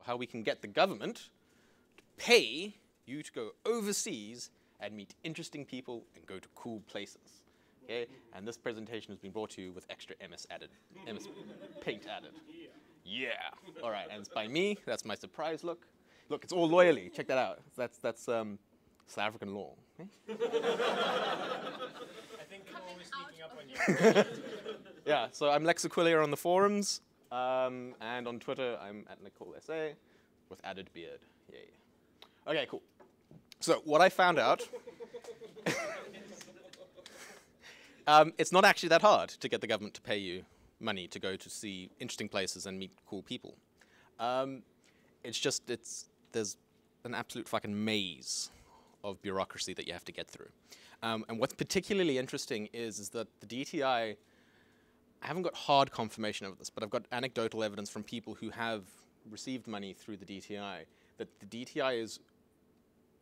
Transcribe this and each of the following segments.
how we can get the government to pay you to go overseas and meet interesting people and go to cool places. Okay? And this presentation has been brought to you with extra MS paint added. Yeah. All right, and it's by me. That's my surprise look. Look, it's all loyally. Check that out. That's South African law. Okay? I think people will be sneaking up on you. Yeah, so I'm Lex Aquila on the forums, and on Twitter I'm at NicoleSA with added beard. Yay. Okay, cool. So what I found out, it's not actually that hard to get the government to pay you money to go to see interesting places and meet cool people. There's an absolute fucking maze of bureaucracy that you have to get through. And what's particularly interesting is that the DTI, I haven't got hard confirmation of this, but I've got anecdotal evidence from people who have received money through the DTI, that the DTI is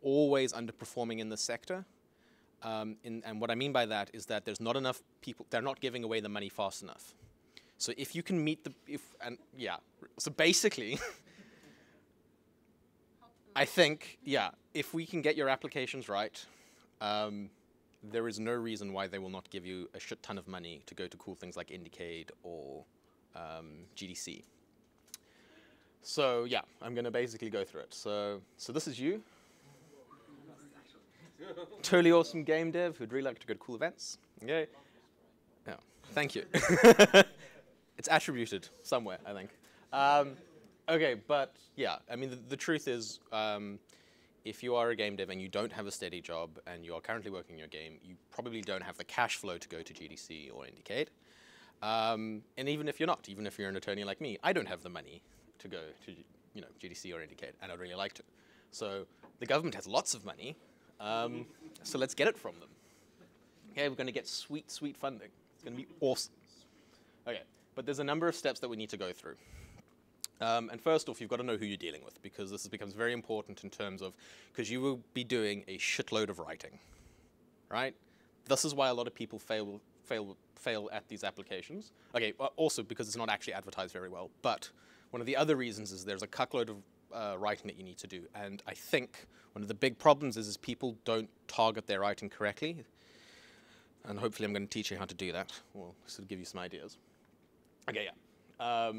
always underperforming in this sector. And what I mean by that is that there's not enough people, they're not giving away the money fast enough. So if you can meet so basically, I think, if we can get your applications right, there is no reason why they will not give you a shit ton of money to go to cool things like Indiecade or GDC. So yeah, I'm going to basically go through it. So this is you. Totally awesome game dev who'd really like to go to cool events. Okay. Yeah, thank you. It's attributed somewhere, I think. Okay, but yeah, I mean, the truth is, if you are a game dev and you don't have a steady job and you are currently working your game, you probably don't have the cash flow to go to GDC or Indiecade. And even if you're not, even if you're an attorney like me, I don't have the money to go to GDC or Indiecade, and I'd really like to. So the government has lots of money, so let's get it from them. Okay, we're going to get sweet, sweet funding. It's going to be awesome. Okay, but there's a number of steps that we need to go through. And first off, you've got to know who you're dealing with, because this becomes very important in terms of, because you will be doing a shitload of writing, right? This is why a lot of people fail at these applications. Okay, also because it's not actually advertised very well, but one of the other reasons is there's a cuckload of writing that you need to do. And I think one of the big problems is people don't target their writing correctly. And hopefully I'm going to teach you how to do that, or sort of give you some ideas. Okay, yeah.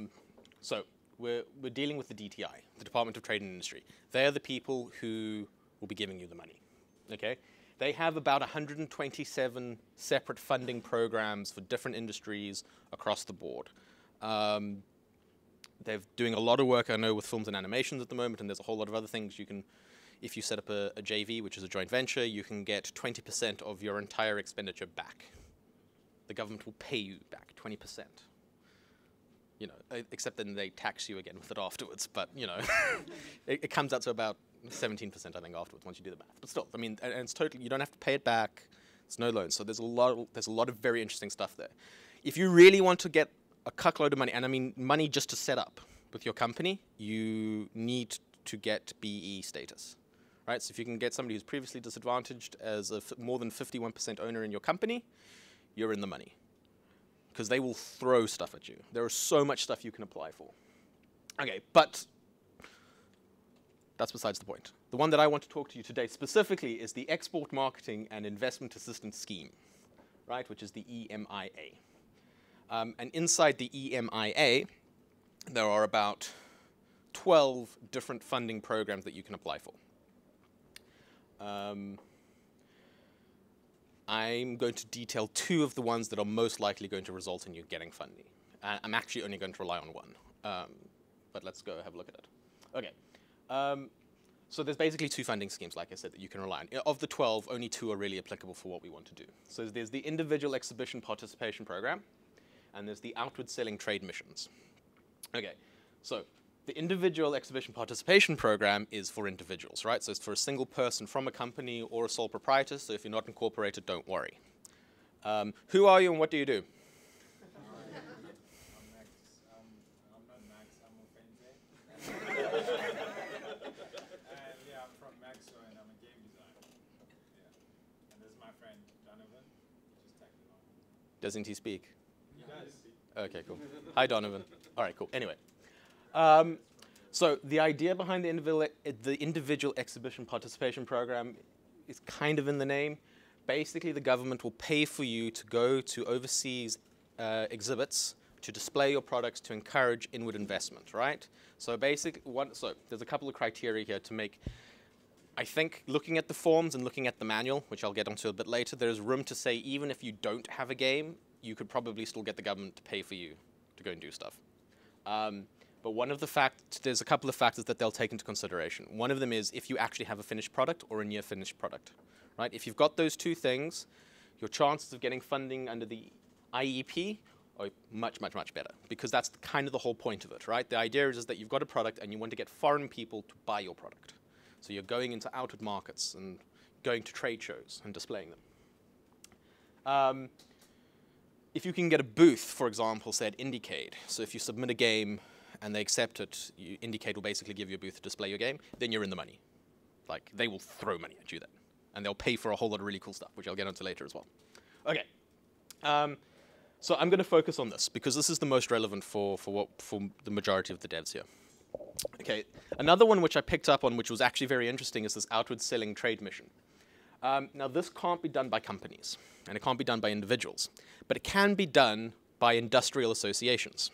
So we're dealing with the DTI, the Department of Trade and Industry. They're the people who will be giving you the money, okay? They have about 127 separate funding programs for different industries across the board. They're doing a lot of work, I know, with films and animations at the moment, and there's a whole lot of other things you can, if you set up a JV, which is a joint venture, you can get 20% of your entire expenditure back. The government will pay you back 20%. You know, except then they tax you again with it afterwards. But, you know, it comes out to about 17%, I think, afterwards once you do the math. But still, I mean, and it's totally, you don't have to pay it back. It's no loan. So there's a lot of very interesting stuff there. If you really want to get a cuckload of money, and I mean money just to set up with your company, you need to get BE status, right? So if you can get somebody who's previously disadvantaged as a more than 51% owner in your company, you're in the money, because they will throw stuff at you. There is so much stuff you can apply for. Okay, but that's besides the point. The one that I want to talk to you today specifically is the Export Marketing and Investment Assistance Scheme, right, which is the EMIA. And inside the EMIA, there are about 12 different funding programs that you can apply for. I'm going to detail 2 of the ones that are most likely going to result in you getting funding. I'm actually only going to rely on one, but let's go have a look at it. Okay, so there's basically 2 funding schemes, like I said, that you can rely on. Of the 12, only 2 are really applicable for what we want to do. So there's the Individual Exhibition Participation Program, and there's the Outward Selling Trade Missions. Okay, so the Individual Exhibition Participation Program is for individuals, right? So it's for a single person from a company or a sole proprietor, so if you're not incorporated, don't worry. Who are you and what do you do? I'm Max. I'm not Max, I'm Ofenze. And yeah, I'm from Maxo and I'm a game designer. Yeah. And this is my friend Donovan. He just tagged it on. Doesn't he speak? He does. Okay, cool. Hi, Donovan. All right, cool. Anyway. So the idea behind the individual exhibition participation program is kind of in the name. Basically, the government will pay for you to go to overseas exhibits to display your products to encourage inward investment, right? So basically, so there's a couple of criteria here to make. I think looking at the forms and looking at the manual, which I'll get onto a bit later, there's room to say even if you don't have a game, you could probably still get the government to pay for you to go and do stuff. But there's a couple of factors that they'll take into consideration. One of them is if you actually have a finished product or a near finished product, right? If you've got those two things, your chances of getting funding under the IEP are much, much, much better, because that's kind of the whole point of it, right? The idea is that you've got a product and you want to get foreign people to buy your product. So you're going into outward markets and going to trade shows and displaying them. If you can get a booth, for example, say at Indiecade, so if you submit a game and they accept it, Indiecade will basically give you a booth to display your game, then you're in the money. Like, they will throw money at you then. And they'll pay for a whole lot of really cool stuff, which I'll get onto later as well. Okay. So I'm going to focus on this, because this is the most relevant for the majority of the devs here. Okay, another one which I picked up on, which was actually very interesting, is this outward selling trade mission. Now, this can't be done by companies, and it can't be done by individuals, but it can be done by industrial associations.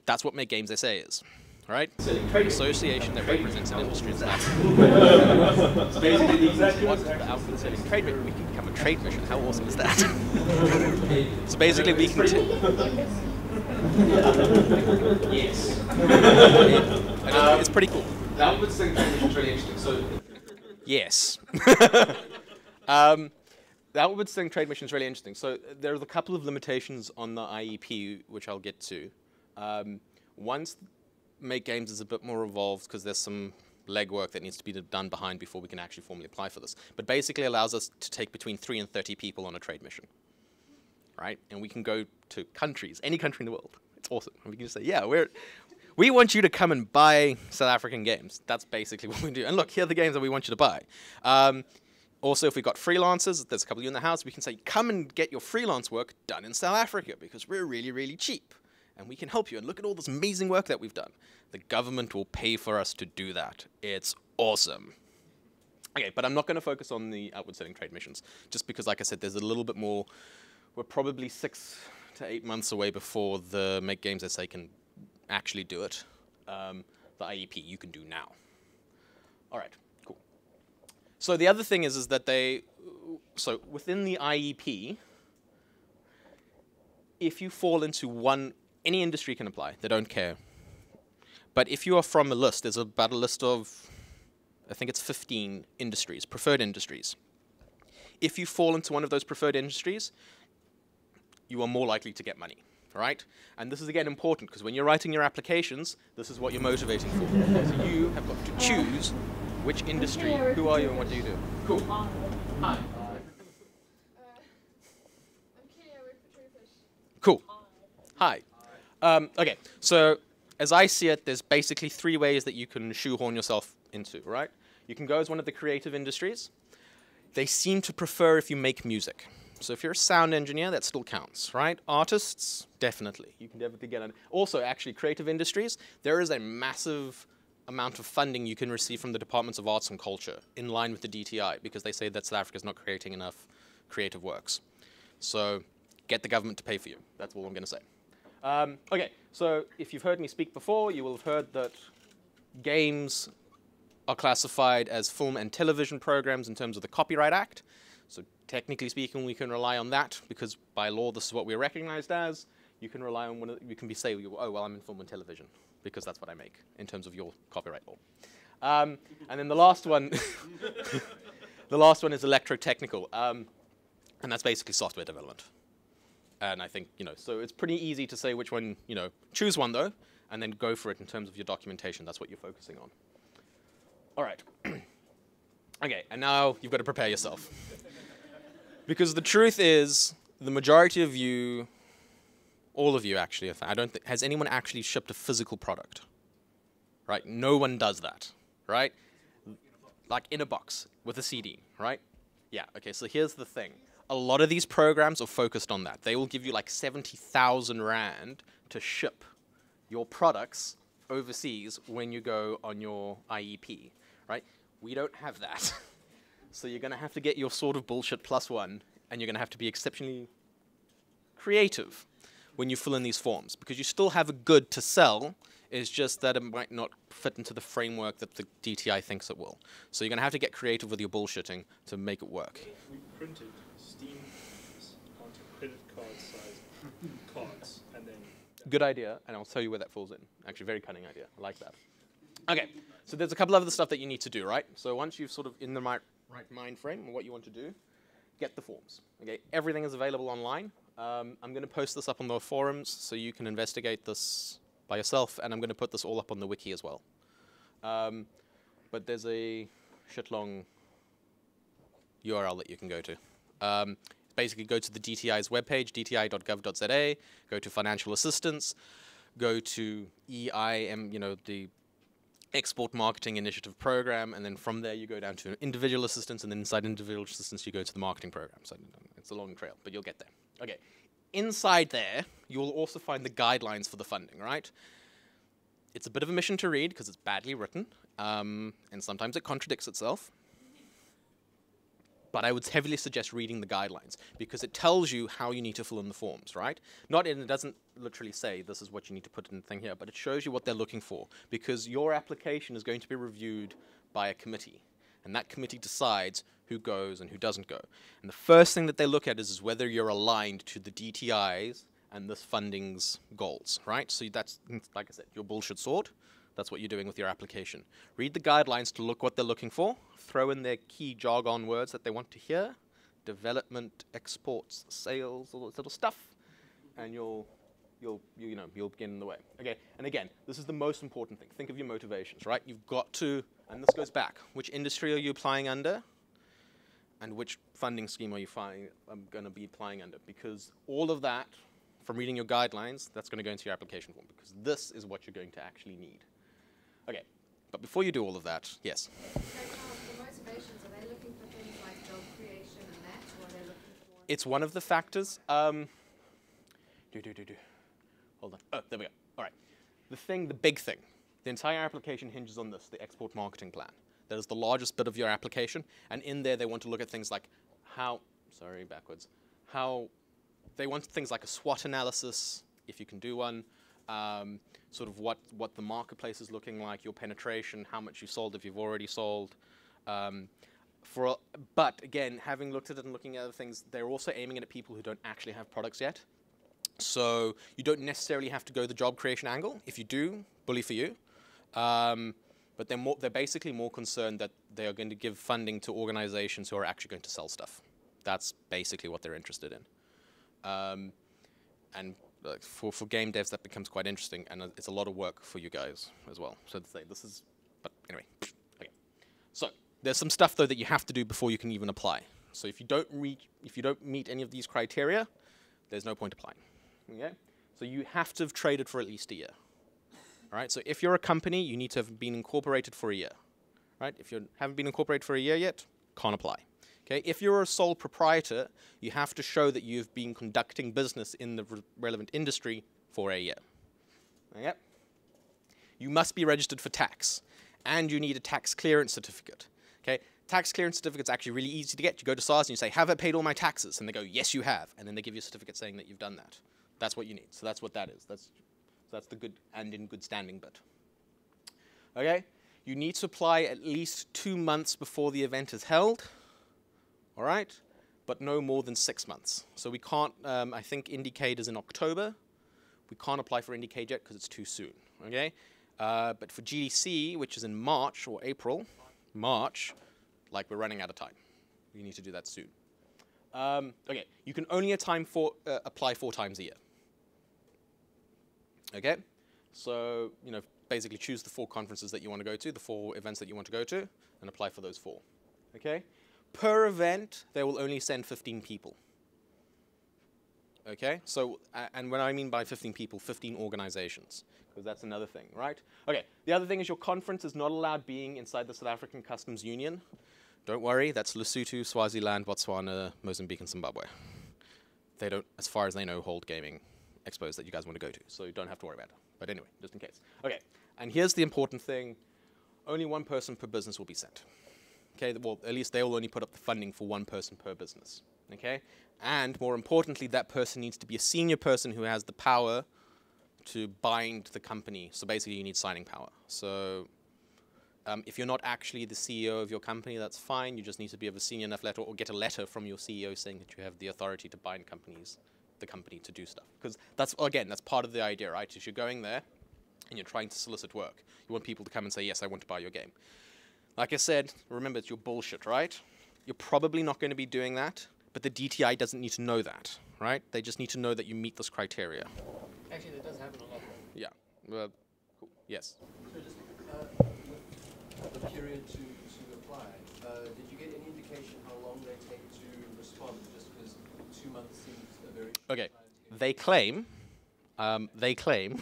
That's what MGSA is, all right? An association that represents an industry. So basically, the outward selling trade mission, we can become a trade mission. How awesome is that? So basically, we can. Yes. It's pretty cool. The outward selling trade mission is really interesting. So. Yes. The outward selling trade mission is really interesting. So there's a couple of limitations on the IEP, which I'll get to. Once Make Games is a bit more evolved, because there's some legwork that needs to be done behind before we can actually formally apply for this. But basically allows us to take between 3 and 30 people on a trade mission, right? And we can go to countries, any country in the world. It's awesome. And we can just say, yeah, we want you to come and buy South African games. That's basically what we do. And look, here are the games that we want you to buy. Also, if we've got freelancers, there's a couple of you in the house, we can say, come and get your freelance work done in South Africa, because we're really, really cheap. And we can help you. And look at all this amazing work that we've done. The government will pay for us to do that. It's awesome. Okay, but I'm not going to focus on the outward selling trade missions, just because, like I said, there's a little bit more. We're probably 6 to 8 months away before the Make Games SA can actually do it. The IEP you can do now. All right, cool. So the other thing is that so within the IEP, if you fall into any industry can apply. They don't care. But if you are from a list, there's about a list of, I think it's 15 industries, preferred industries. If you fall into one of those preferred industries, you are more likely to get money, right? And this is, again, important, because when you're writing your applications, this is what you're motivating for. So you have got to choose which industry, who are you, and what do you do. Cool. Hi. Cool. Hi. Okay, so as I see it, there's basically 3 ways that you can shoehorn yourself into, right? You can go as one of the creative industries. They seem to prefer if you make music. So if you're a sound engineer, that still counts, right? Artists, definitely. You can definitely get on. Also, actually, creative industries, there is a massive amount of funding you can receive from the Departments of Arts and Culture in line with the DTI, because they say that South Africa is not creating enough creative works. So get the government to pay for you. That's all I'm going to say. Okay, so if you've heard me speak before, you will have heard that games are classified as film and television programs in terms of the Copyright Act. So technically speaking, we can rely on that, because by law, this is what we're recognized as. You can rely on you can say, oh, well, I'm in film and television, because that's what I make in terms of your copyright law. And then the last one, the last one is electrotechnical, and that's basically software development. And I think, so it's pretty easy to say which one, choose one though, and then go for it in terms of your documentation. That's what you're focusing on. All right. Okay, and now you've got to prepare yourself. Because the truth is, the majority of you, all of you actually, I don't think, has anyone actually shipped a physical product? Right? No one does that, right? Like in a box with a CD, right? Yeah, okay, so here's the thing. A lot of these programs are focused on that. They will give you like 70,000 Rand to ship your products overseas when you go on your IEP, right? We don't have that. So you're going to have to get your sort of bullshit +1, and you're going to have to be exceptionally creative when you fill in these forms, because you still have a good to sell. It's just that it might not fit into the framework that the DTI thinks it will. So you're going to have to get creative with your bullshitting to make it work. We printed Steam onto credit card size cards, and then... Good idea, and I'll tell you where that falls in. Actually, very cunning idea. I like that. Okay, so there's a couple of other stuff that you need to do, right? So once you've sort of in the right mind frame of what you want to do, get the forms. Okay, everything is available online. I'm going to post this up on the forums so you can investigate this by yourself, and I'm going to put this all up on the wiki as well. But there's a shit-long URL that you can go to. Basically, go to the DTI's webpage, dti.gov.za, go to financial assistance, go to EIM, the Export Marketing Initiative Program, and then from there you go down to individual assistance, and then inside individual assistance you go to the marketing program. So it's a long trail, but you'll get there. Okay, inside there you will also find the guidelines for the funding, right? It's a bit of a mission to read because it's badly written, and sometimes it contradicts itself. But I would heavily suggest reading the guidelines because it tells you how you need to fill in the forms, right? It doesn't literally say this is what you need to put in the thing here, but it shows you what they're looking for because your application is going to be reviewed by a committee, and that committee decides who goes and who doesn't go. And the first thing that they look at is whether you're aligned to the DTI's and this funding's goals, right? So that's, like I said, your bullshit sword. That's what you're doing with your application. Read the guidelines to look what they're looking for. Throw in their key jargon words that they want to hear. Development, exports, sales, all that little stuff. And you'll get in the way. Okay, and again, this is the most important thing. Think of your motivations, right? You've got to, and this goes back, which industry are you applying under? And which funding scheme are you going to be applying under? Because all of that, from reading your guidelines, that's going to go into your application form because this is what you're going to actually need. Okay, but before you do all of that, yes? So, the motivations, are they looking for things like job creation and that, or are they looking for... It's one of the factors. Hold on. Oh, there we go. All right. The big thing, the entire application hinges on this, the export marketing plan. That is the largest bit of your application, and in there they want to look at things like they want things like a SWOT analysis, if you can do one, sort of what the marketplace is looking like, your penetration, how much you've sold if you've already sold. But again, having looked at it and looking at other things, they're also aiming it at people who don't actually have products yet. So you don't necessarily have to go the job creation angle. If you do, bully for you. But they're basically more concerned that they are going to give funding to organizations who are actually going to sell stuff. That's basically what they're interested in. And for game devs, that becomes quite interesting, and it's a lot of work for you guys as well. So to say, but anyway, okay. So there's some stuff though that you have to do before you can even apply. So if you don't meet any of these criteria, there's no point applying. Okay. So you have to have traded for at least a year. All right. So if you're a company, you need to have been incorporated for a year. Right. If you haven't been incorporated for a year yet, can't apply. Okay, if you're a sole proprietor, you have to show that you've been conducting business in the relevant industry for a year. Okay? You must be registered for tax, and you need a tax clearance certificate. Okay, tax clearance certificate's actually really easy to get. You go to SARS and you say, "Have I paid all my taxes?" And they go, "Yes, you have," and then they give you a certificate saying that you've done that. That's what you need. So that's what that is. That's the good and in good standing bit. Okay, you need to apply at least 2 months before the event is held. All right, but no more than 6 months. So we can't, I think Indiecade is in October. We can't apply for Indiecade yet because it's too soon, okay? But for GDC, which is in March or April, March, like we're running out of time. We need to do that soon. Okay, you can only apply 4 times a year. Okay, so, basically choose the 4 conferences that you want to go to, the 4 events that you want to go to, and apply for those 4, okay? Per event, they will only send 15 people. Okay, so, and when I mean by 15 people, 15 organizations, because that's another thing, right? Okay, the other thing is your conference is not allowed being inside the South African Customs Union. Don't worry, that's Lesotho, Swaziland, Botswana, Mozambique, and Zimbabwe. They don't, as far as they know, hold gaming expos that you guys want to go to, so you don't have to worry about it. But anyway, just in case. Okay, And here's the important thing. Only one person per business will be sent. Okay, well, at least they will only put up the funding for one person per business. Okay? And more importantly, that person needs to be a senior person who has the power to bind the company. So basically, you need signing power. So if you're not actually the CEO of your company, that's fine. You just need to be of a senior enough letter or get a letter from your CEO saying that you have the authority to bind the company to do stuff. Because that's, again, that's part of the idea, right? Is you're going there and you're trying to solicit work. You want people to come and say, yes, I want to buy your game. Like I said, remember, it's your bullshit, right? You're probably not going to be doing that, but the DTI doesn't need to know that, right? They just need to know that you meet this criteria. Actually, that does happen a lot. Yeah. Well, cool. Yes. So just with the period to apply, did you get any indication how long they take to respond? Just because 2 months seems a very short Okay. time to get They claim,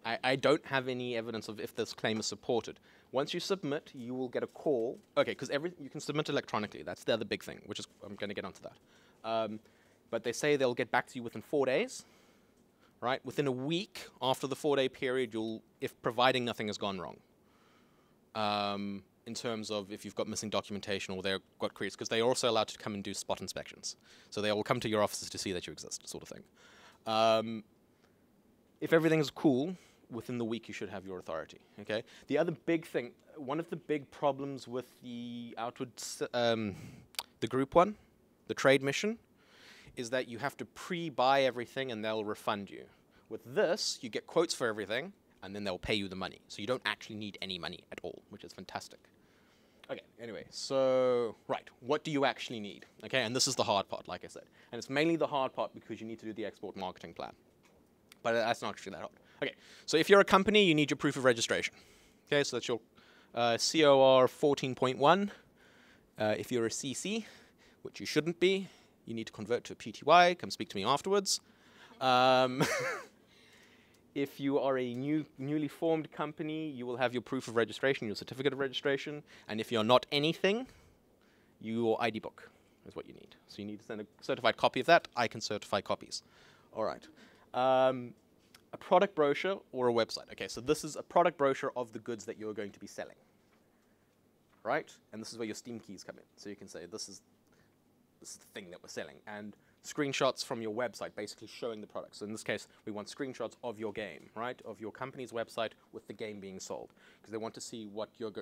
I don't have any evidence of if this claim is supported. Once you submit, you will get a call. Okay, because you can submit electronically. That's the other big thing, which is, I'm going to get onto that. But they say they'll get back to you within 4 days, right? Within a week after the 4-day period, if providing nothing has gone wrong. In terms of if you've got missing documentation or they've got queries, because they are also allowed to come and do spot inspections. So they will come to your offices to see that you exist, sort of thing. If everything is cool, within the week you should have your authority, okay? The other big thing, one of the big problems with the the group one, the trade mission, is that you have to pre-buy everything and they'll refund you. With this, you get quotes for everything, and then they'll pay you the money. So you don't actually need any money at all, which is fantastic. Okay, anyway, so, right, what do you actually need? Okay, and this is the hard part, like I said. And it's mainly the hard part because you need to do the export marketing plan. But that's not actually that hard. Okay, so if you're a company, you need your proof of registration. Okay, so that's your COR 14.1. If you're a CC, which you shouldn't be, you need to convert to a PTY. Come speak to me afterwards. If you are a newly formed company, you will have your proof of registration, your certificate of registration. And if you're not anything, your ID book is what you need. So you need to send a certified copy of that. I can certify copies. All right. A product brochure or a website. Okay, so this is a product brochure of the goods that you're going to be selling. Right? And this is where your Steam keys come in. So you can say, this is the thing that we're selling. And screenshots from your website, basically showing the product. So in this case, we want screenshots of your game, right? Of your company's website with the game being sold. Because they want to see what you're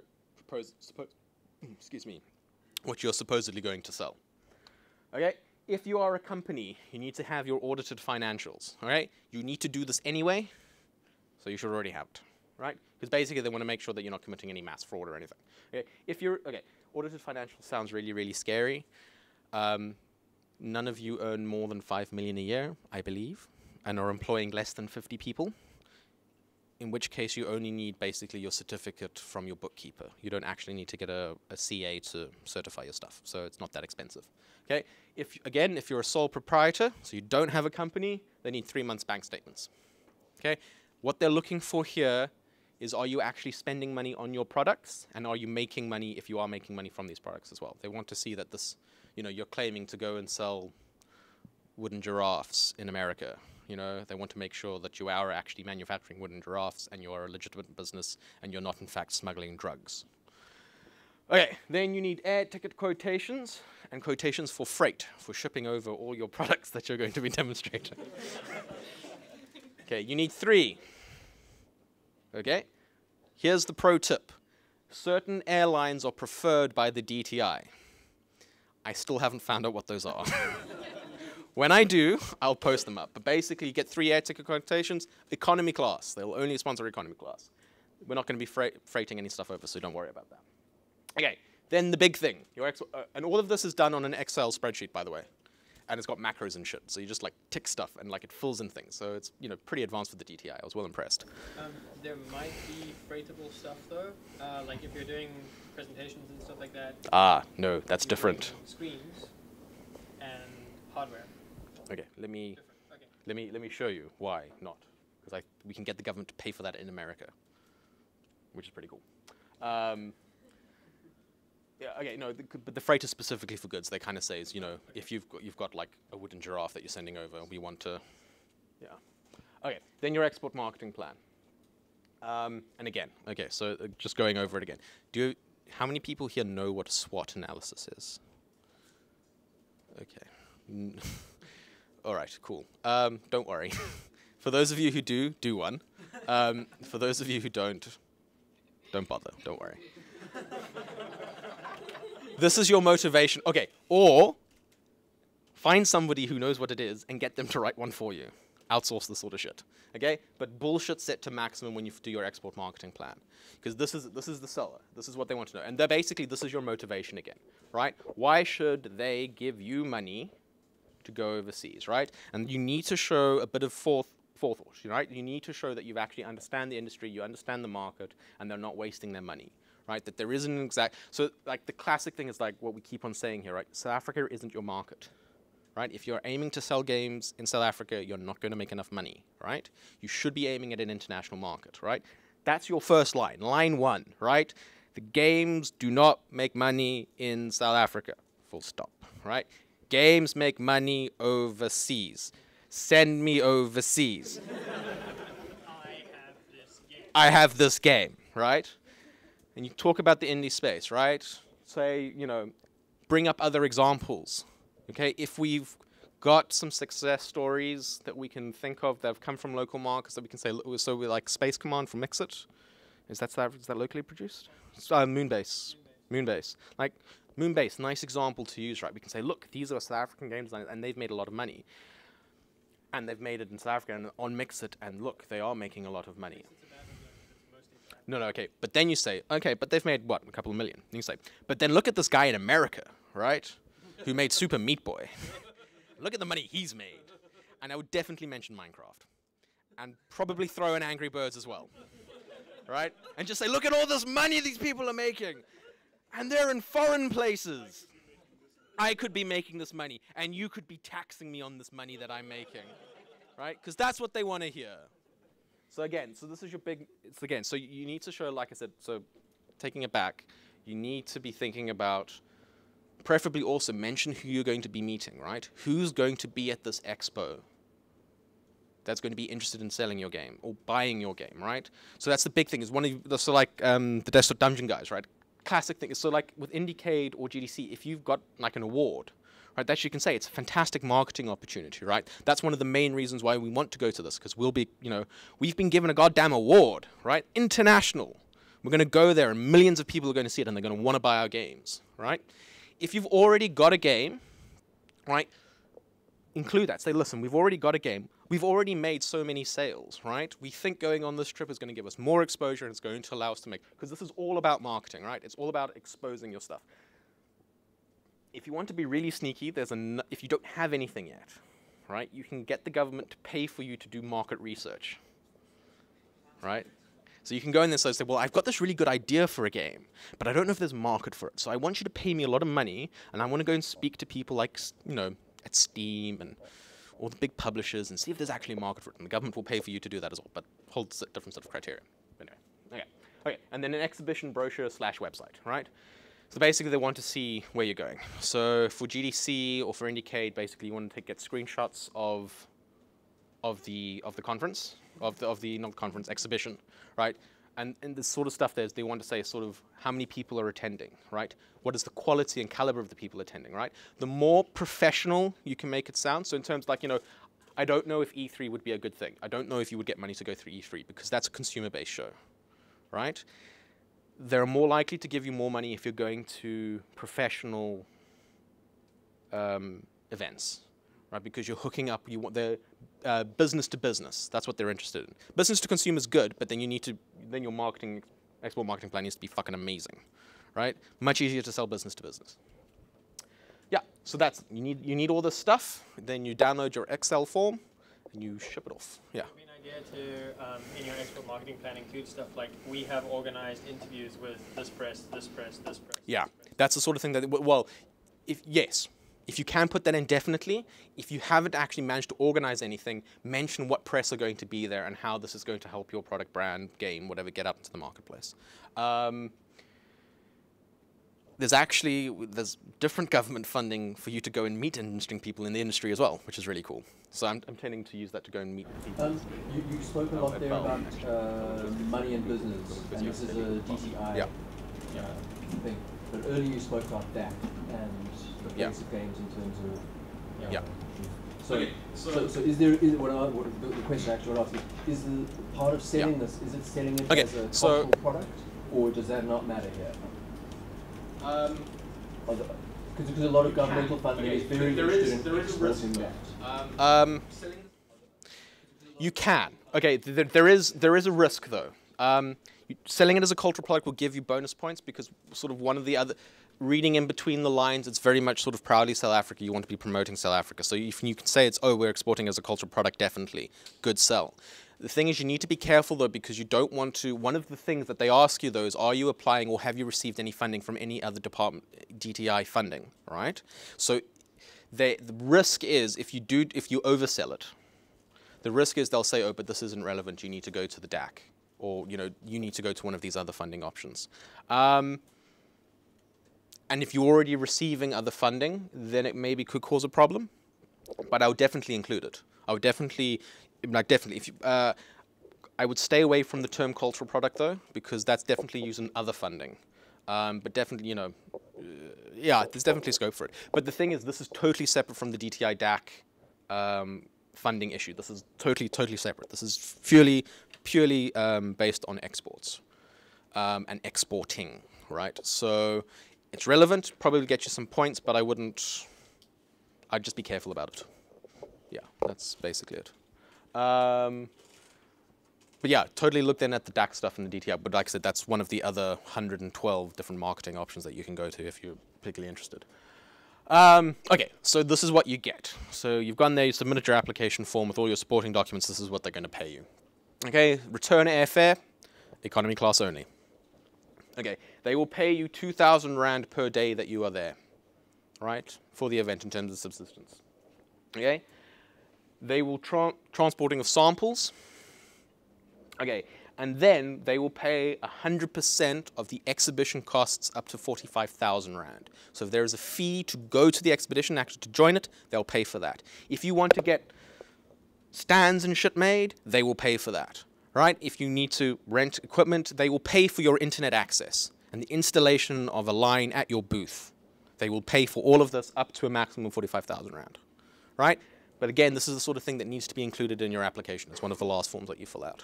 excuse me, what you're supposedly going to sell. Okay? If you are a company, you need to have your audited financials, all right? You need to do this anyway, so you should already have it, right? Because basically they want to make sure that you're not committing any mass fraud or anything. Okay? Audited financials sounds really, really scary. None of you earn more than 5 million a year, I believe, and are employing less than 50 people, in which case you only need basically your certificate from your bookkeeper. You don't actually need to get a CA to certify your stuff, so it's not that expensive. Okay? If you're a sole proprietor, so you don't have a company, they need 3 months bank statements. Okay? What they're looking for here is, are you actually spending money on your products, and are you making money if you are making money from these products as well? They want to see that this, you're claiming to go and sell wooden giraffes in America. They want to make sure that you are actually manufacturing wooden giraffes and you are a legitimate business and you're not in fact smuggling drugs. Okay, then you need air ticket quotations and quotations for freight, for shipping over all your products that you're going to be demonstrating. Okay, you need 3. Okay, here's the pro tip. Certain airlines are preferred by the DTI. I still haven't found out what those are. When I do, I'll post them up. But basically, you get 3 air ticket quotations, economy class. They'll only sponsor economy class. We're not going to be freighting any stuff over, so don't worry about that. Okay, then the big thing. And all of this is done on an Excel spreadsheet, by the way. And it's got macros and shit. So you just tick stuff and it fills in things. So it's pretty advanced for the DTI. I was well impressed. There might be freightable stuff though. Like if you're doing presentations and stuff like that. Ah, no, that's different. Screens and hardware. Okay, let me show you why not. Because we can get the government to pay for that in America, which is pretty cool. Yeah, okay, no, but the freight is specifically for goods. They kind of say, if you've got a wooden giraffe that you're sending over, we want to, yeah. Okay, then your export marketing plan. And again, okay, so just going over it again. How many people here know what SWOT analysis is? Okay. All right, cool. Don't worry. For those of you who do one. For those of you who don't bother. Don't worry. This is your motivation. Okay, or find somebody who knows what it is and get them to write one for you. Outsource this sort of shit. Okay? But bullshit set to maximum when you do your export marketing plan. Because this is the seller. This is what they want to know. And basically, this is your motivation again. Right? Why should they give you money to go overseas, right? And you need to show a bit of forethought, right? You need to show that you actually understand the industry, you understand the market, and they're not wasting their money, right? That there isn't an exact, so like the classic thing is like what we keep on saying here, right? South Africa isn't your market, right? If you're aiming to sell games in South Africa, you're not going to make enough money, right? You should be aiming at an international market, right? That's your first line, line one, right? The games do not make money in South Africa, full stop, right? Games make money overseas. Send me overseas. I have this game, right? And you talk about the indie space, right? Say, you know, bring up other examples. Okay, if we've got some success stories that we can think of that have come from local markets that we can say, so we like Space Command from Mixit. Is that locally produced? Moonbase. Like, Moonbase, nice example to use, right? We can say, look, these are South African game designers, and they've made a lot of money. And they've made it in South Africa and on Mixit, and look, they are making a lot of money. No, okay. But then you say, okay, but they've made, what, a couple of million? And you say, but then look at this guy in America, right? Who made Super Meat Boy. Look at the money he's made. And I would definitely mention Minecraft. And probably throw in Angry Birds as well. Right? And just say, look at all this money these people are making. And they're in foreign places. I could be making this money, and you could be taxing me on this money that I'm making. Right? Because that's what they want to hear. So again, so this is your big, so you need to show, like I said, so taking it back, you need to be thinking about, preferably also mention who you're going to be meeting, right? Who's going to be at this expo that's going to be interested in selling your game or buying your game, right? So that's the big thing, is one of the, so like the Desktop Dungeon guys, right? Classic thing is, so like with Indiecade or GDC, if you've got like an award, right, that you can say it's a fantastic marketing opportunity, right? That's one of the main reasons why we want to go to this, because we'll be, you know, we've been given a goddamn award, right? International. We're going to go there and millions of people are going to see it and they're going to want to buy our games, right? If you've already got a game, right, include that. Say, listen, we've already got a game. We've already made so many sales, right? We think going on this trip is going to give us more exposure and it's going to allow us to make, because this is all about marketing, right? It's all about exposing your stuff. If you want to be really sneaky, if you don't have anything yet, right, you can get the government to pay for you to do market research, right? So you can go in there and say, well, I've got this really good idea for a game, but I don't know if there's a market for it. So I want you to pay me a lot of money, and I want to go and speak to people like, you know, at Steam and all the big publishers and see if there's actually a market for it. And the government will pay for you to do that as well, but holds a different sort of criteria. Anyway, okay. And then an exhibition brochure / website, right? So basically, they want to see where you're going. So for GDC or for Indiecade, basically, you want to get screenshots of the conference, of the not conference, exhibition, right? And the sort of stuff they want to say is sort of how many people are attending, right? What is the quality and caliber of the people attending, right? The more professional you can make it sound. So in terms like, you know, I don't know if E3 would be a good thing. I don't know if you would get money to go through E3 because that's a consumer-based show, right? They're more likely to give you more money if you're going to professional events, right? Because you're hooking up, you want the business to business. That's what they're interested in. Business to consumer is good, but then you need to, then your marketing, export marketing plan needs to be fucking amazing, right? Much easier to sell business to business. Yeah, so that's, you need all this stuff, then you download your Excel form, and you ship it off. Yeah. Would it be an idea to, in your export marketing plan, include stuff like, we have organized interviews with this press, this press, this press. Yeah, that's the sort of thing that, well, yes. If you can put that in definitely, if you haven't actually managed to organize anything, mention what press are going to be there and how this is going to help your product, brand, game, whatever, get out into the marketplace. there's different government funding for you to go and meet interesting people in the industry as well, which is really cool. So I'm tending to use that to go and meet people. You spoke a lot there about money and business, and this is a DTI thing. But earlier you spoke about DAC and the basic games in terms of So is there the question I actually want to ask is the part of selling this, is it selling it as a cultural product, or does that not matter here? Because a lot of governmental funding is very interested in exporting that. You can. Okay, there is a risk though. Selling it as a cultural product will give you bonus points because sort of one of the other, reading in between the lines, it's very much sort of proudly South Africa. You want to be promoting South Africa. So if you can say it's, oh, we're exporting as a cultural product, definitely. Good sell. The thing is you need to be careful though because you don't want to, one of the things that they ask you though is, are you applying or have you received any funding from any other department, DTI funding, right? So the risk is if you oversell it, the risk is they'll say, oh, but this isn't relevant, you need to go to the DAC. Or you need to go to one of these other funding options. And if you're already receiving other funding, then it maybe could cause a problem. But I would definitely include it. I would definitely, if you, I would stay away from the term cultural product though, because that's definitely using other funding. But definitely, yeah, there's definitely scope for it. But the thing is, this is totally separate from the DTI DAC funding issue. This is totally separate. This is purely based on exports and exporting, right? So it's relevant, probably get you some points, but I'd just be careful about it. Yeah, that's basically it. But yeah, totally look then at the DAC stuff and the DTI, but like I said, that's one of the other 112 different marketing options that you can go to if you're particularly interested. Okay, so this is what you get. So you've gone there, you submitted your application form with all your supporting documents, this is what they're going to pay you. Okay, return airfare, economy class only. Okay, they will pay you 2,000 Rand per day that you are there, right, for the event in terms of subsistence. Okay, they will transporting of samples. Okay, and then they will pay 100% of the exhibition costs up to 45,000 Rand. So if there is a fee to go to the expedition, actually to join it, they'll pay for that. If you want to get stands and shit made, they will pay for that, right? If you need to rent equipment, they will pay for your internet access and the installation of a line at your booth. They will pay for all of this up to a maximum of 45,000 Rand, right? But again, this is the sort of thing that needs to be included in your application. It's one of the last forms that you fill out.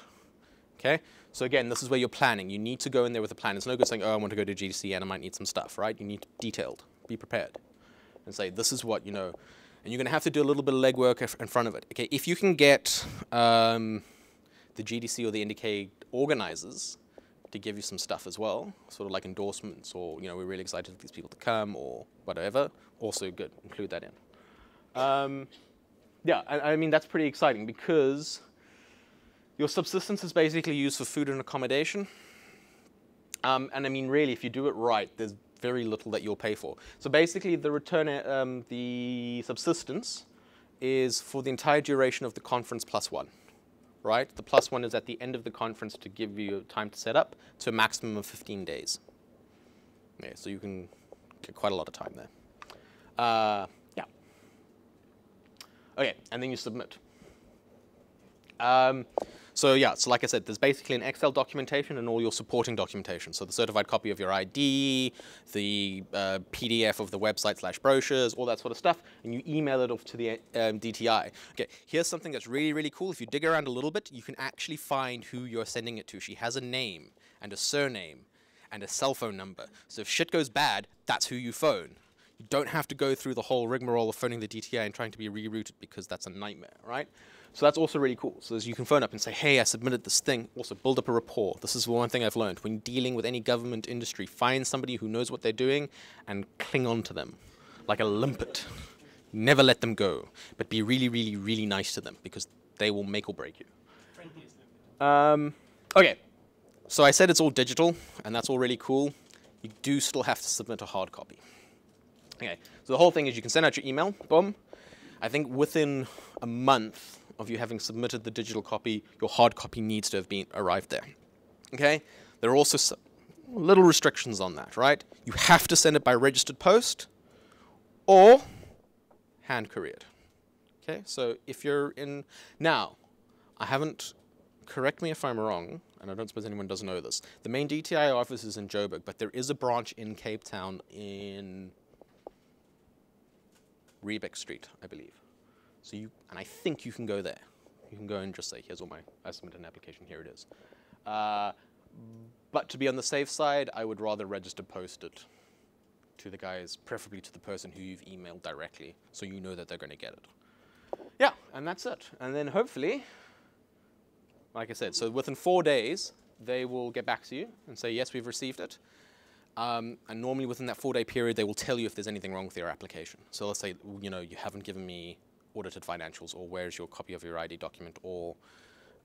Okay? So again, this is where you're planning. You need to go in there with a plan. It's no good saying, oh, I want to go to GDC and I might need some stuff, right? You need detailed. Be prepared. And say, this is what, and you're going to have to do a little bit of legwork in front of it. Okay, if you can get the GDC or the NDK organizers to give you some stuff as well, sort of like endorsements or, we're really excited for these people to come or whatever, also good, include that in. Yeah, I mean, that's pretty exciting because your subsistence is basically used for food and accommodation. And I mean, really, if you do it right, there's very little that you'll pay for. So basically, the return, the subsistence is for the entire duration of the conference +1, right? The +1 is at the end of the conference to give you time to set up to a maximum of 15 days. Yeah, so you can get quite a lot of time there. Yeah. Okay, and then you submit. So yeah, so like I said, there's basically an Excel documentation and all your supporting documentation. So the certified copy of your ID, the PDF of the website / brochures, all that sort of stuff, and you email it off to the DTI. Okay, here's something that's really, really cool. If you dig around a little bit, you can actually find who you're sending it to. She has a name and a surname and a cell phone number. So if shit goes bad, that's who you phone. You don't have to go through the whole rigmarole of phoning the DTI and trying to be rerouted because that's a nightmare, right? So that's also really cool. So as you can phone up and say, hey, I submitted this thing. Also build up a rapport. This is one thing I've learned. When dealing with any government industry, find somebody who knows what they're doing and cling on to them like a limpet. Never let them go. But be really, really, really nice to them because they will make or break you. Okay. So I said it's all digital, and that's all really cool. You do still have to submit a hard copy. Okay. So the whole thing is you can send out your email. Boom. I think within a month of you having submitted the digital copy, your hard copy needs to have arrived there. Okay? There are also little restrictions on that, right? You have to send it by registered post or hand couriered. Okay, so if you're in, now, I haven't, correct me if I'm wrong, and I don't suppose anyone does know this, the main DTI office is in Joburg, but there is a branch in Cape Town in Riebeck Street, I believe. So you, and I think you can go there. You can go and just say, here's all my, I submitted an application, here it is. But to be on the safe side, I would rather register post it to the guys, preferably to the person who you've emailed directly, so you know that they're going to get it. Yeah, and that's it. And then hopefully, like I said, so within 4 days, they will get back to you and say, yes, we've received it. And normally within that 4-day period, they will tell you if there's anything wrong with your application. So let's say, you know, you haven't given me audited financials, or where's your copy of your ID document, or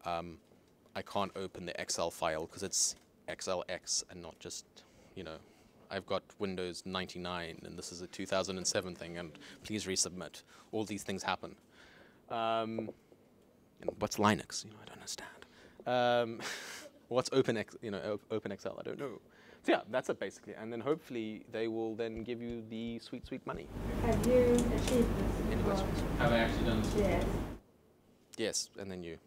I can't open the Excel file because it's XLX and not just, you know, I've got Windows 99 and this is a 2007 thing and please resubmit. All these things happen. And what's Linux? You know, I don't understand. What's OpenX? You know, OpenXL? I don't know. So yeah, that's it basically. And then hopefully they will then give you the sweet, sweet money. Have you achieved this? Any questions? Have I actually done this? Yes. Yes, and then you.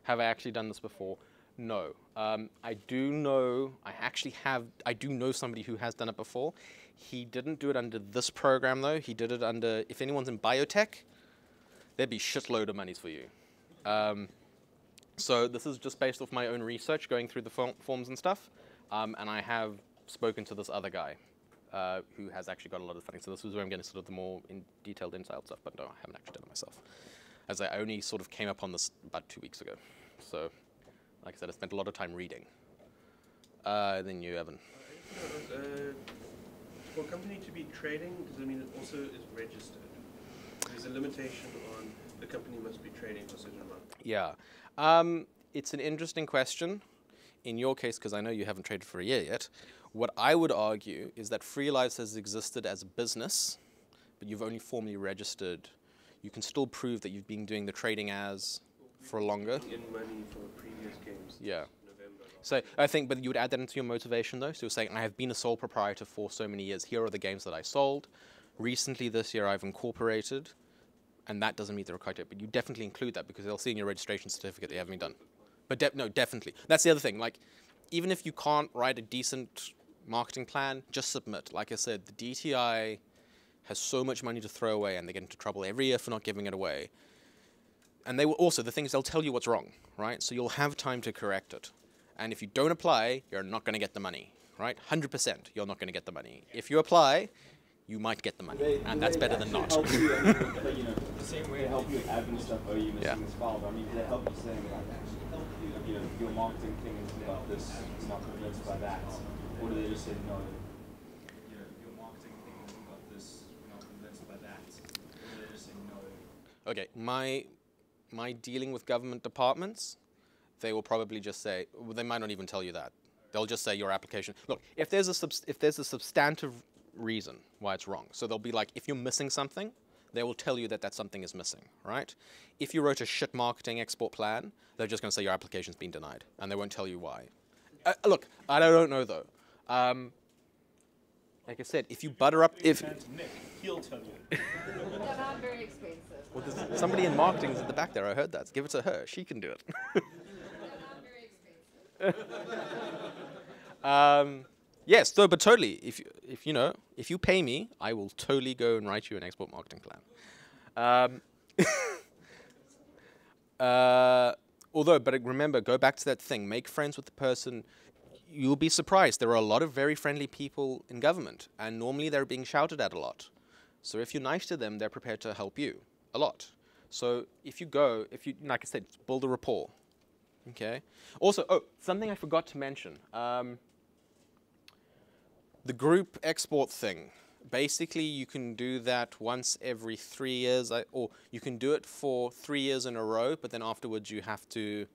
Have I actually done this before? No. I do know, I do know somebody who has done it before. He didn't do it under this program though. He did it under, if anyone's in biotech, there'd be shitload of monies for you. So this is just based off my own research, going through the forms and stuff. And I have spoken to this other guy who has actually got a lot of funding. So this is where I'm getting sort of the more detailed inside stuff, but no, I haven't actually done it myself. As I only sort of came upon this about 2 weeks ago. So, like I said, I spent a lot of time reading. Then you, Evan. For a company to be trading, does it mean it also is registered? There's a limitation on the company must be trading for a certain amount. Yeah. It's an interesting question. In your case, because I know you haven't traded for a year yet, what I would argue is that Freelives has existed as a business, but you've only formally registered. You can still prove that you've been doing the trading as for longer. In money for previous games. Yeah. November. So I think, but you would add that into your motivation though. So you're saying, I have been a sole proprietor for so many years. Here are the games that I sold. Recently this year I've incorporated, and that doesn't meet the criteria. But you definitely include that because they'll see in your registration certificate that you haven't been done. But no, definitely. That's the other thing. Like, even if you can't write a decent marketing plan, just submit. Like I said, the DTI has so much money to throw away, and they get into trouble every year for not giving it away. And they will also, the thing is, they'll tell you what's wrong, right? So you'll have time to correct it. And if you don't apply, you're not going to get the money, right? 100% you're not going to get the money. If you apply, you might get the money, and that's better than not. Help you, the same way they help you with admin stuff, or you missing this file, but I mean, they help you saying like, you know, your marketing thing is about this, you're not convinced by that, or do they just say no? You know, your marketing thing is about this, you're not convinced by that, or do they just say no? Okay, my dealing with government departments, they will probably just say, well, they might not even tell you that. They'll just say your application. Look, if there's a substantive reason why it's wrong, so they'll be like, if you're missing something, they will tell you that that something is missing, right? If you wrote a shit marketing export plan, they're just going to say your application's been denied, and they won't tell you why. Look, I don't know though. Like I said, if you butter up, if Nick, he'll tell you. They're not very expensive. well, there's somebody in marketing is at the back there. I heard that. Give it to her. She can do it. They're not very expensive. Yes, so but totally. If you pay me, I will totally go and write you an export marketing plan. Although, but remember, go back to that thing. Make friends with the person. You'll be surprised. There are a lot of very friendly people in government, and normally they're being shouted at a lot. So if you're nice to them, they're prepared to help you a lot. So if you, like I said, build a rapport. Okay. Also, something I forgot to mention. The group export thing. Basically, you can do that once every 3 years, or you can do it for 3 years in a row, but then afterwards you have to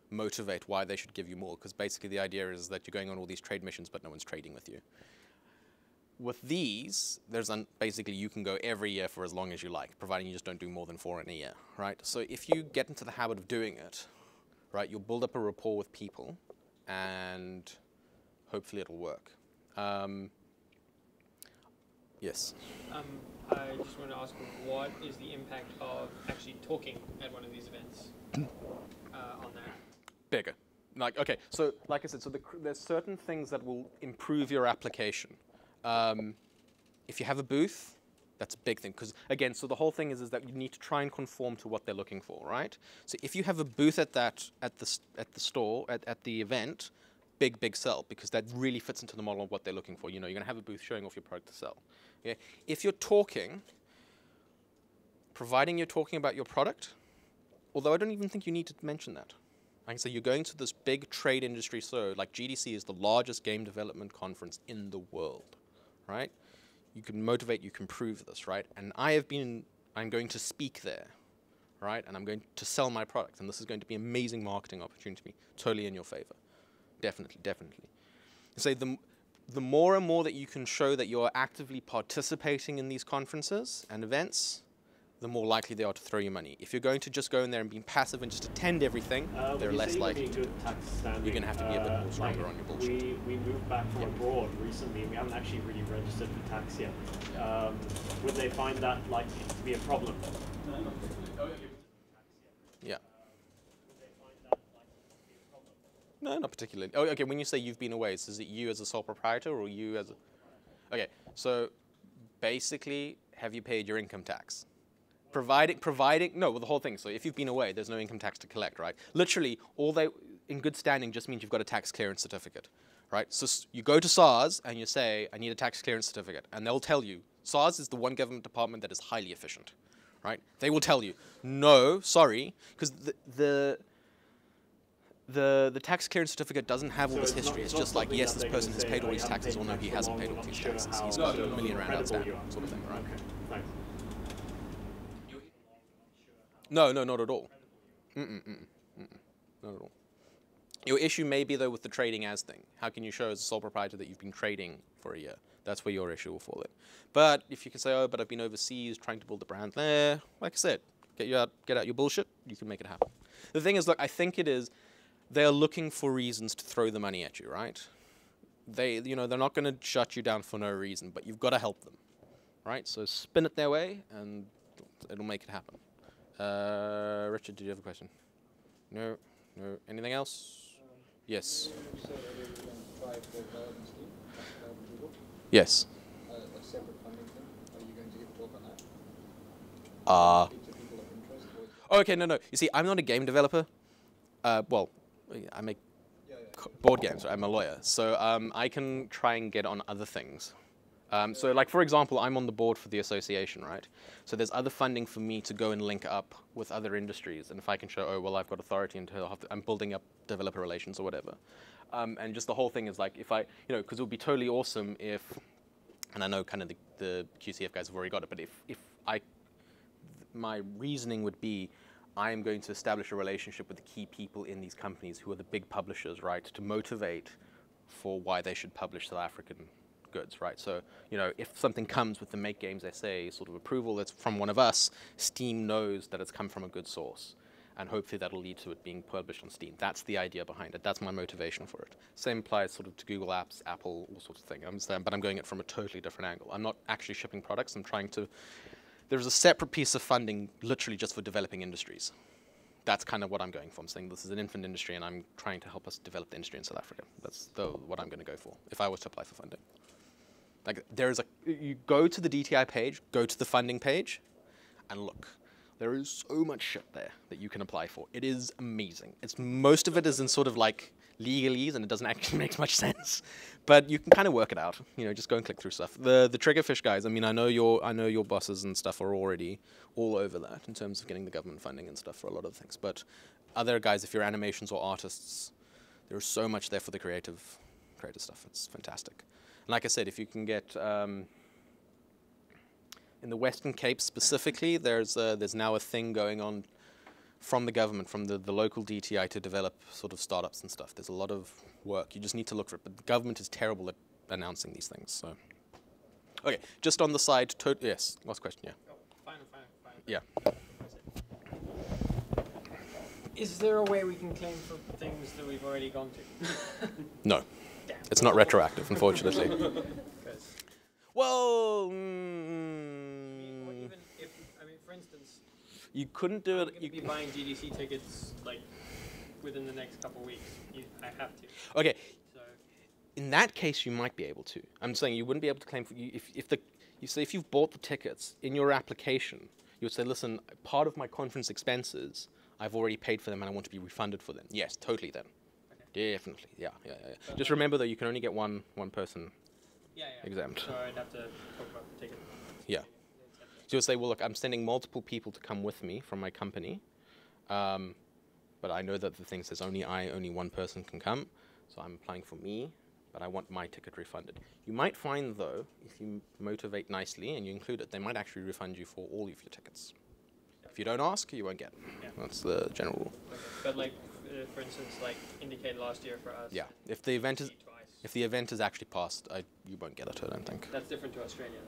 motivate why they should give you more, because basically the idea is that you're going on all these trade missions, but no one's trading with you. With these, basically you can go every year for as long as you like, providing you just don't do more than 4 in a year, right? So if you get into the habit of doing it, right, you'll build up a rapport with people, and hopefully it'll work. Yes. I just want to ask, what is the impact of actually talking at one of these events on that? Bigger. Like, okay, so like I said, so there's certain things that will improve your application. If you have a booth, that's a big thing, because again, so the whole thing is that you need to try and conform to what they're looking for, right? So if you have a booth at the store at the event, big sell, because that really fits into the model of what they're looking for. You know, you're going to have a booth showing off your product to sell. Okay? If you're talking, providing you're talking about your product, although I don't even think you need to mention that. Like I say, you're going to this big trade industry show, like GDC is the largest game development conference in the world, right? You can motivate, you can prove this, right? And I'm going to speak there, right? And I'm going to sell my product, and this is going to be an amazing marketing opportunity, totally in your favor. Definitely. So the more and more that you can show that you're actively participating in these conferences and events, the more likely they are to throw you money. If you're going to just go in there and be passive and just attend everything, they're less likely to. You're going to have to be a bit more stronger on your bullshit. We moved back from abroad recently, and we haven't actually really registered for tax yet. Would they find that likely to be a problem? Yeah. No, not particularly. Oh, okay, when you say you've been away, so is it you as a sole proprietor or you as a... Okay, so basically, have you paid your income tax? No, well, the whole thing, so if you've been away, there's no income tax to collect, right? Literally, in good standing just means you've got a tax clearance certificate, right? So you go to SARS and you say, I need a tax clearance certificate, and they'll tell you, SARS is the one government department that is highly efficient, right? They will tell you, no, sorry, because the tax clearance certificate doesn't have all this history. It's just like, yes, this person has paid all these taxes, or no, he hasn't paid all these taxes. He's got a million rand outstanding, sort of thing, right? No, not at all. Not at all. Your issue may be, though, with the trading as thing. How can you show as a sole proprietor that you've been trading for a year? That's where your issue will fall in. But if you can say, oh, but I've been overseas trying to build a brand there, like I said, get out your bullshit, you can make it happen. The thing is, look, I think it is, they're looking for reasons to throw the money at you, right? They're not going to shut you down for no reason, but you've got to help them, right? So spin it their way, and it'll make it happen. Richard, did you have a question? No. Anything else? Yes. You said earlier you're going to try for cloud and Steam, cloud and Google. Yes. A separate funding thing. Are you going to give a talk on that? Speak to people of interest, or Okay, no. You see, I'm not a game developer. Well, I make board games. Right? I'm a lawyer, so I can try and get on other things. So, like, for example, I'm on the board for the association, right? So there's other funding for me to go and link up with other industries. And if I can show, oh, well, I've got authority and I'm building up developer relations or whatever. And just the whole thing is like, if I, because it would be totally awesome if, and I know kind of the QCF guys have already got it, but my reasoning would be, I am going to establish a relationship with the key people in these companies who are the big publishers, right, to motivate for why they should publish South African goods, right? So, if something comes with the Make Games SA sort of approval that's from one of us, Steam knows that it's come from a good source. And hopefully that'll lead to it being published on Steam. That's the idea behind it. That's my motivation for it. Same applies sort of to Google Apps, Apple, all sorts of things. I understand, but I'm going it from a totally different angle. I'm not actually shipping products. I'm trying to... There's a separate piece of funding literally just for developing industries. That's kind of what I'm going for. I'm saying this is an infant industry and I'm trying to help us develop the industry in South Africa. That's what I'm going to go for if I was to apply for funding. Like, you go to the DTI page, go to the funding page, and look. There is so much shit there that you can apply for. It is amazing. Most of it is in sort of like legalese, and it doesn't actually make much sense. But you can kind of work it out. Just go and click through stuff. The Triggerfish guys. I mean, I know your bosses and stuff are already all over that in terms of getting the government funding and stuff for a lot of things. But other guys, if you're animations or artists, there's so much there for the creative stuff. It's fantastic. And like I said, if you can get in the Western Cape specifically, there's now a thing going on from the government, from the local DTI to develop sort of startups and stuff. There's a lot of work. You just need to look for it. But the government is terrible at announcing these things. So, okay, just on the side. Yes, last question. Yeah. Oh, fine. Yeah. Is there a way we can claim for things that we've already gone to? No. Damn. It's not retroactive, unfortunately. 'Cause, Well, or even if, I mean, for instance, you couldn't do I'm it. going to be buying GDC tickets like within the next couple of weeks. I have to. Okay, So in that case, you might be able to. I'm saying you wouldn't be able to claim for if you've bought the tickets in your application, you would say, listen, part of my conference expenses, I've already paid for them and I want to be refunded for them. Yes, totally then. Okay. Definitely, yeah. Just remember though, you can only get one person exempt. So I'd have to talk about the ticket. Yeah. So you'll say, well, look, I'm sending multiple people to come with me from my company, but I know that the thing says only one person can come, so I'm applying for me, but I want my ticket refunded. You might find, though, if you motivate nicely and you include it, they might actually refund you for all of your tickets. If you don't ask, you won't get it. Yeah. That's the general rule. Okay. But like, for instance, like indicated last year for us. Yeah. If the event is actually passed, you won't get it. I don't think. That's different to Australia.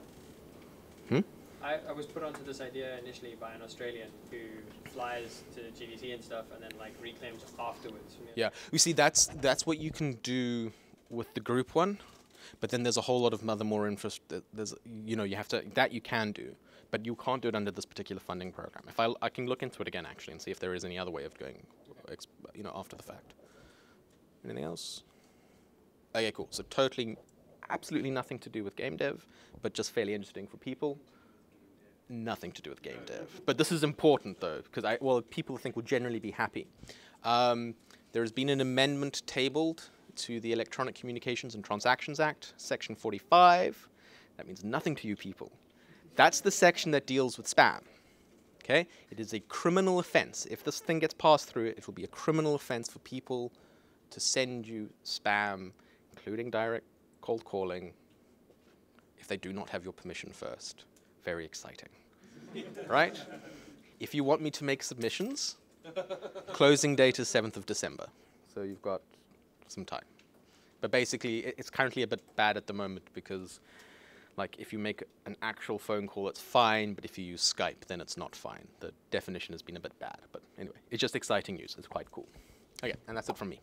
Hmm. I was put onto this idea initially by an Australian who flies to GDC and stuff, and then like reclaims afterwards. Yeah, you see, that's what you can do with the group one, but then there's a whole lot of other more interest. There's you have to that you can do, but you can't do it under this particular funding program. If I can look into it again actually and see if there is any other way of going, after the fact. Anything else? Okay, cool. So absolutely nothing to do with game dev, but just fairly interesting for people. Nothing to do with game dev. But this is important, though, because people think will generally be happy. There has been an amendment tabled to the Electronic Communications and Transactions Act, Section 45. That means nothing to you people. That's the section that deals with spam. Okay? It is a criminal offense. If this thing gets passed through, it will be a criminal offense for people to send you spam, including direct cold calling, if they do not have your permission first. Very exciting. Right? If you want me to make submissions, closing date is 7th of December. So you've got some time. But basically, it's currently a bit bad at the moment because, like, if you make an actual phone call, it's fine, but if you use Skype, then it's not fine. The definition has been a bit bad. But anyway, it's just exciting news. It's quite cool. Okay, and that's it from me.